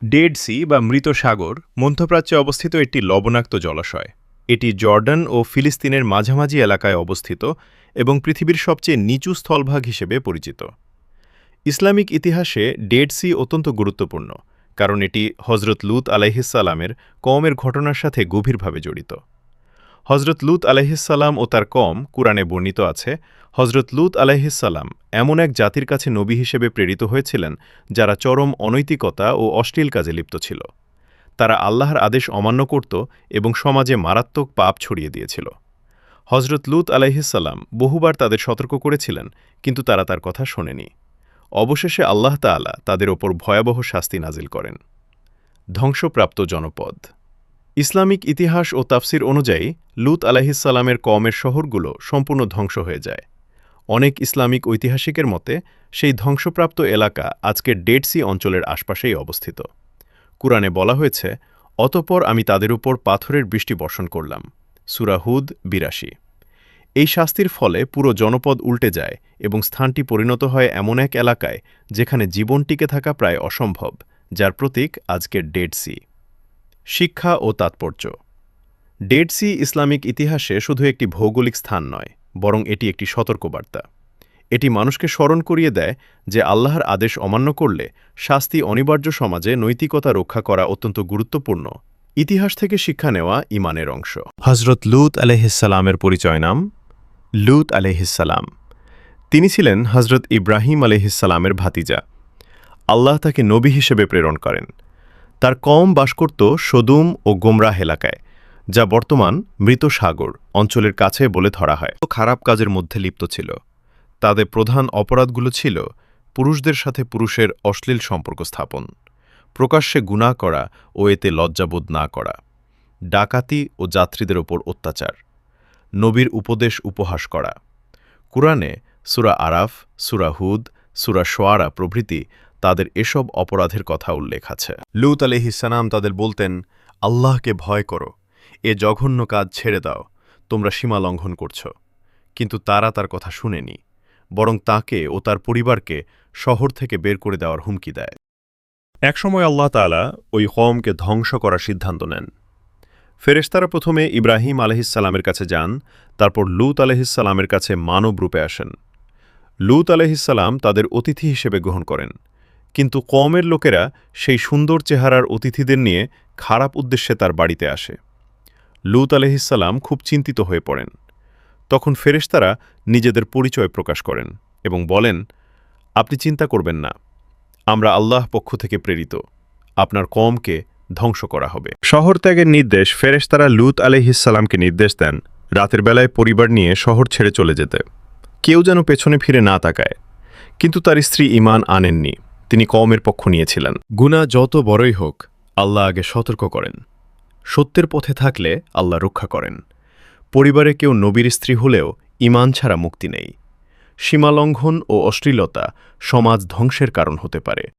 Dead C বা মৃত সাগর মধ্যপ্রাচ্যে অবস্থিত একটি লবণাক্ত জলাশয়। এটি জর্ডান ও ফিলিস্তিনের মাঝামাঝি এলাকায় অবস্থিত এবং পৃথিবীর সবচেয়ে নিচু স্থলভাগ হিসেবে পরিচিত। ইসলামিক ইতিহাসে ডেড সি অত্যন্ত গুরুত্বপূর্ণ, কারণ এটি হজরত লূত আলাইহিসসালামের কওমের ঘটনার সাথে গভীরভাবে জড়িত। হজরত লূত আলাইহিসসালাম ও তার কওম কুরআনে বর্ণিত আছে, হজরত লূত আলাইহিসসালাম এমন এক জাতির কাছে নবী হিসেবে প্রেরিত হয়েছিলেন যারা চরম অনৈতিকতা ও অশ্লীল কাজে লিপ্ত ছিল। তারা আল্লাহর আদেশ অমান্য করত এবং সমাজে মারাত্মক পাপ ছড়িয়ে দিয়েছিল। হজরত লূত আলাইহিসসালাম বহুবার তাদের সতর্ক করেছিলেন, কিন্তু তারা তার কথা শোনেনি। অবশেষে আল্লাহ তাআলা তাদের ওপর ভয়াবহ শাস্তি নাজিল করেন। ধ্বংসপ্রাপ্ত জনপদ। ইসলামিক ইতিহাস ও তাফসির অনুযায়ী লূত আলাইহিসসালামের কওমের শহরগুলো সম্পূর্ণ ধ্বংস হয়ে যায়। অনেক ইসলামিক ঐতিহাসিকের মতে সেই ধ্বংসপ্রাপ্ত এলাকা আজকের ডেড সি অঞ্চলের আশপাশেই অবস্থিত। কুরআনে বলা হয়েছে, অতঃপর আমি তাদের উপর পাথরের বৃষ্টি বর্ষণ করলাম। সূরা হুদ ৮২। এই শাস্তির ফলে পুরো জনপদ উল্টে যায় এবং স্থানটি পরিণত হয় এমন এক এলাকায় যেখানে জীবন টিকে থাকা প্রায় অসম্ভব, যার প্রতীক আজকের ডেড সি। শিক্ষা ও তাৎপর্য। ডেড সি ইসলামিক ইতিহাসে শুধু একটি ভৌগোলিক স্থান নয়, বরং এটি একটি সতর্কবার্তা। এটি মানুষকে স্মরণ করিয়ে দেয় যে আল্লাহর আদেশ অমান্য করলে শাস্তি অনিবার্য। সমাজে নৈতিকতা রক্ষা করা অত্যন্ত গুরুত্বপূর্ণ। ইতিহাস থেকে শিক্ষা নেওয়া ঈমানের অংশ। হজরত লূত আলাইহিসসালামের পরিচয়। নাম লূত আলাইহিসসালাম। তিনি ছিলেন হজরত ইব্রাহিম আলাইহিসসালামের ভাতিজা। আল্লাহ তাকে নবী হিসেবে প্রেরণ করেন। তার কওম বাস করত সদুম ও গোমরাহ এলাকায়, যা বর্তমান মৃত সাগর অঞ্চলের কাছে বলে ধরা হয়। খারাপ কাজের মধ্যে লিপ্ত ছিল। তাদের প্রধান অপরাধগুলো ছিল পুরুষদের সাথে পুরুষের অশ্লীল সম্পর্ক স্থাপন, প্রকাশ্যে গুনাহ করা ও এতে লজ্জাবোধ না করা, ডাকাতি ও যাত্রীদের ওপর অত্যাচার, নবীর উপদেশ উপহাস করা। কুরআনে সূরা আরাফ, সূরা হুদ, সূরা শুআরা প্রভৃতি তাদের এসব অপরাধের কথা উল্লেখ আছে। লূত আলাইহিসসালাম তাদের বলতেন, আল্লাহকে ভয় করো, এ জঘন্য কাজ ছেড়ে দাও, তোমরা সীমা লঙ্ঘন করছ। কিন্তু তারা তার কথা শুনেনি, বরং তাকে ও তার পরিবারকে শহর থেকে বের করে দেওয়ার হুমকি দেয়। একসময় আল্লাহ তাআলা ওই কওমকে ধ্বংস করার সিদ্ধান্ত নেন। ফেরেশতারা প্রথমে ইব্রাহিম আলাইহিসসালামের কাছে যান, তারপর লূত আলাইহিসসালামের কাছে মানব রূপে আসেন। লূত আলাইহিসসালাম তাদের অতিথি হিসেবে গ্রহণ করেন, কিন্তু কওমের লোকেরা সেই সুন্দর চেহারার অতিথিদের নিয়ে খারাপ উদ্দেশ্যে তার বাড়িতে আসে। লূত আলাইহিসসালাম খুব চিন্তিত হয়ে পড়েন। তখন ফেরেশতারা নিজেদের পরিচয় প্রকাশ করেন এবং বলেন, আপনি চিন্তা করবেন না, আমরা আল্লাহ পক্ষ থেকে প্রেরিত, আপনার কওমকে ধ্বংস করা হবে। শহর ত্যাগের নির্দেশ। ফেরেশতারা লূত আলাইহিসসালামকে নির্দেশ দেন রাতের বেলায় পরিবার নিয়ে শহর ছেড়ে চলে যেতে। কেউ যেন পেছনে ফিরে না তাকায়। কিন্তু তার স্ত্রী ঈমান আনেননি, তিনি কওমের পক্ষ নিয়েছিলেন। গুনাহ যত বড়ই হোক, আল্লাহ আগে সতর্ক করেন। সত্যের পথে থাকলে আল্লাহ রক্ষা করেন। পরিবারে কেউ নবীর স্ত্রী হলেও ঈমান ছাড়া মুক্তি নেই। সীমালঙ্ঘন ও অশ্লীলতা সমাজ ধ্বংসের কারণ হতে পারে।